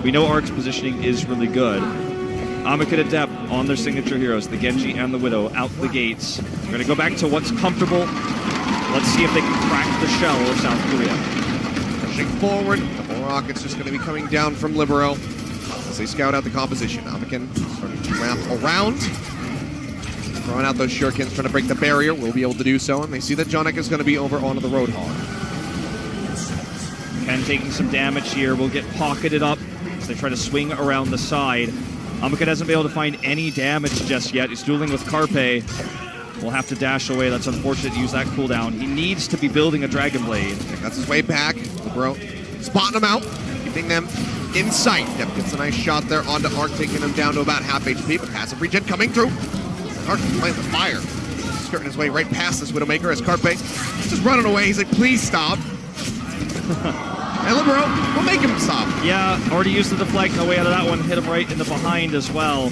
We know Ark's positioning is really good. Amikid Adept on their signature heroes, the Genji and the Widow, out the gates. We're going to go back to what's comfortable. Let's see if they can crack the shell of South Korea. Pushing forward, couple rockets just going to be coming down from Libero as they scout out the composition. Amikid starting to wrap around. Throwing out those shurikens, trying to break the barrier. Will be able to do so, and they see that Jonik is going to be over onto the Roadhog. Ken taking some damage here. Will get pocketed up as they try to swing around the side. Amikid hasn't been able to find any damage just yet. He's dueling with Carpe. Will have to dash away. That's unfortunate to use that cooldown. He needs to be building a Dragon Blade. That's his way back. Libero spotting them out, keeping them in sight. Depp gets a nice shot there onto Ark, taking him down to about half HP, but passive regen coming through. Ark playing the fire. Skirting his way right past this Widowmaker as Carpe just running away. He's like, please stop. And Libero will make him stop. Yeah, already used the deflect. No way out of that one. Hit him right in the behind as well.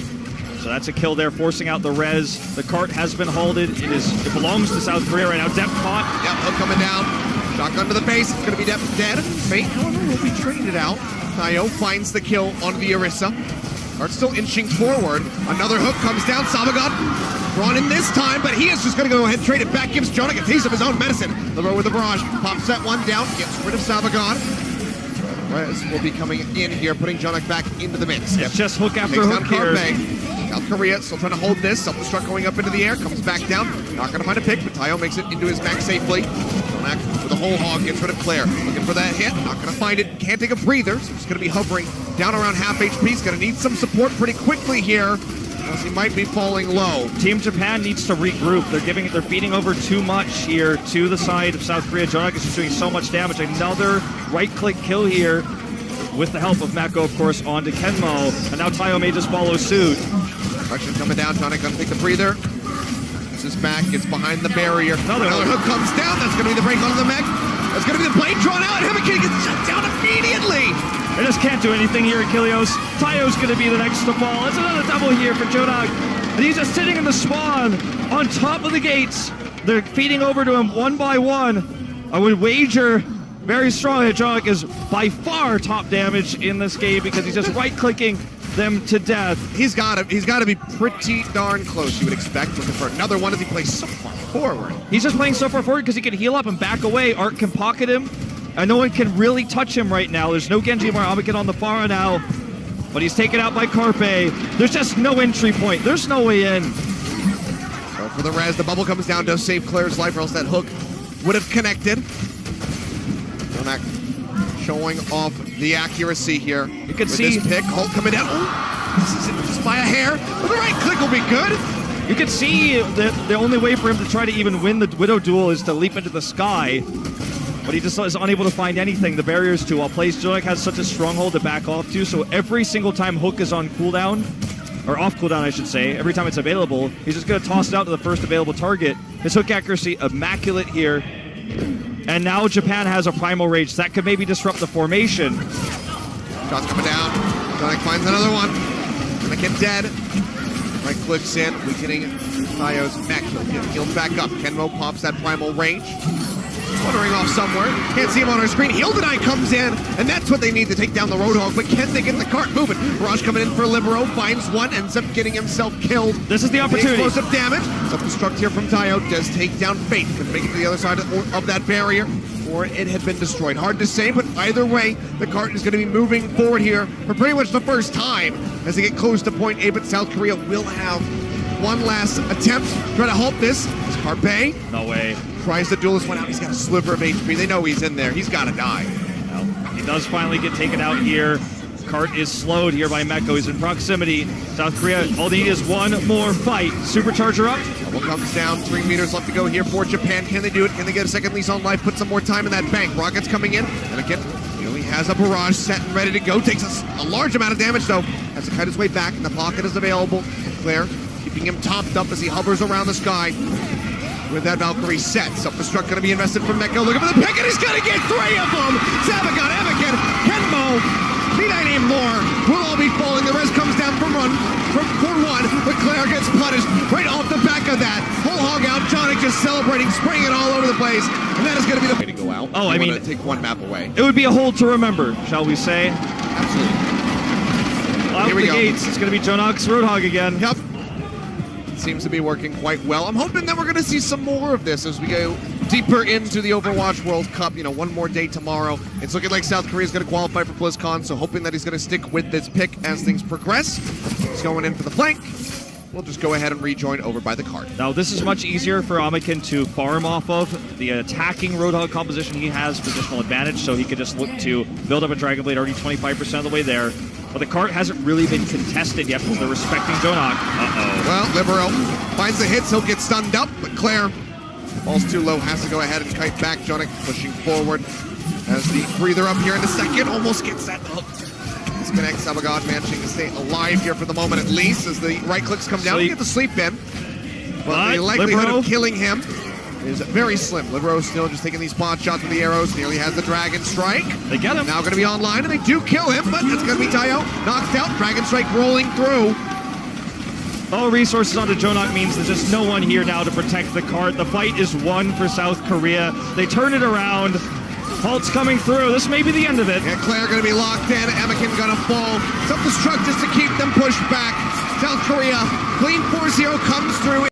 So that's a kill there, forcing out the res. The cart has been halted. It belongs to South Korea right now. Depp caught. Yep, hook coming down. Shotgun to the base. It's going to be Depp dead. Fate, however, will be traded out. Tayo finds the kill onto the Orisa. Cart still inching forward. Another hook comes down. Sabagon drawn in this time, but he is just going to go ahead and trade it back. Gives Jonik a taste of his own medicine. Libero with the barrage. Pops that one down. Gets rid of Sabagon. Rez will be coming in here, putting Jonik back into the mix. It's just hook after hook here. South Korea still trying to hold this. Self-destruct going up into the air. Comes back down. Not going to find a pick, but Tayo makes it into his back safely. Back with the whole hog. Gets rid of Claire. Looking for that hit. Not going to find it. Can't take a breather. So he's going to be hovering down around half HP. He's going to need some support pretty quickly here, as he might be falling low. Team Japan needs to regroup. They're feeding over too much here to the side of South Korea. Jonik is just doing so much damage. Another right-click kill here with the help of Mako, of course, onto Kenmo. And now Tayo may just follow suit. Russian coming down. Jonik going to take the breather. This is back. Gets behind the barrier. Another hook comes down. That's going to be the break onto the mech. That's going to be the blade drawn out. Hemikid gets shut down immediately. They just can't do anything here, Achilleos. Tayo's going to be the next to fall. It's another double here for Jonak. And he's just sitting in the spawn on top of the gates. They're feeding over to him one by one. I would wager very strongly that Jonak is by far top damage in this game because he's just right-clicking them to death. He's got to be pretty darn close, you would expect. Looking for another one as he plays so far forward. He's just playing so far forward because he can heal up and back away. Ark can pocket him, and no one can really touch him right now. There's no Genji or Amikid on the far now, but he's taken out by Carpe. There's just no entry point. There's no way in. Go for the res. The bubble comes down to save Claire's life, or else that hook would have connected. Jonak showing off the accuracy here. You can see this pick. Holt coming down. Ooh, this is just by a hair. But the right click will be good. You can see that the only way for him to try to even win the Widow duel is to leap into the sky. But he just is unable to find anything. The barrier's too well placed. Jonik has such a stronghold to back off to, so every single time hook is on cooldown, or off cooldown I should say, every time it's available, he's just going to toss it out to the first available target. His hook accuracy immaculate here. And now Japan has a Primal Rage. That could maybe disrupt the formation. Shots coming down. Jonik finds another one. Gonna get dead. Right clicks in, weakening Tayo's mech. He'll get healed back up. Kenmo pops that Primal Range. Fluttering off somewhere. Can't see him on our screen. Heal Deny comes in, and that's what they need to take down the Roadhog. But can they get the cart moving? Barrage coming in for Libero. Finds one, ends up getting himself killed. This is the opportunity. Explosive damage. Self-destruct here from Tayo. Does take down Fate. Can make it to the other side of that barrier, or it had been destroyed. Hard to say, but either way, the cart is going to be moving forward here for pretty much the first time as they get close to point A, but South Korea will have one last attempt. Try to halt this. Is Carpe? No way. Tries to duel this one out. He's got a sliver of HP. They know he's in there. He's got to die. Well, he does finally get taken out here. Cart is slowed here by Meko. He's in proximity. South Korea, all they need is one more fight. Supercharger up. Double comes down. 3 meters left to go here for Japan. Can they do it? Can they get a second lease on life? Put some more time in that bank. Rockets coming in. And again, he has a barrage set and ready to go. Takes a large amount of damage, though. Has to cut his way back. And the pocket is available. Claire keeping him topped up as he hovers around the sky. With that Valkyrie set. Self-destruct going to be invested from Meko. Looking for the pick, and he's going to get 3 of them! Sabagon, Amikid, Kenmo, need I name more? Will all be falling. The rest comes down for one, but Claire gets punished right off the back of that. Whole hog out, Jonik just celebrating, spraying it all over the place, and that is going to be the way to go out. Oh, I mean, take one map away. It would be a hold to remember, shall we say? Absolutely. at the gates. It's going to be Jonok's Roadhog again. Yep. Seems to be working quite well. I'm hoping that we're going to see some more of this as we go deeper into the Overwatch World Cup. You know, one more day tomorrow. It's looking like South Korea is going to qualify for BlizzCon, so hoping that he's going to stick with this pick as things progress. He's going in for the flank. We'll just go ahead and rejoin over by the cart. Now, this is much easier for Amikin to farm off of. The attacking Roadhog composition, he has positional advantage, so he could just look to build up a Dragon Blade already 25% of the way there. But the cart hasn't really been contested yet because they're respecting Jonok. Uh-oh. Well, Libero finds the hits. He'll get stunned up, but Claire falls too low, has to go ahead and kite back. Jonok pushing forward as the breather up here in a second. Almost gets that hook. Disconnects Sabagod, managing to stay alive here for the moment at least as the right clicks come down. Get the sleep in. But the likelihood of killing him is very slim. Libero still just taking these pot shots with the arrows. Nearly has the Dragon Strike. They get him. Now going to be online, and they do kill him, but it's going to be Tayo knocked out. Dragon Strike rolling through. All resources onto Jonok means there's just no one here now to protect the cart. The fight is won for South Korea. They turn it around. Hulk's coming through. This may be the end of it. And Claire going to be locked in. Emikin going to fall. Self-destruct just to keep them pushed back. South Korea, clean 4-0 comes through.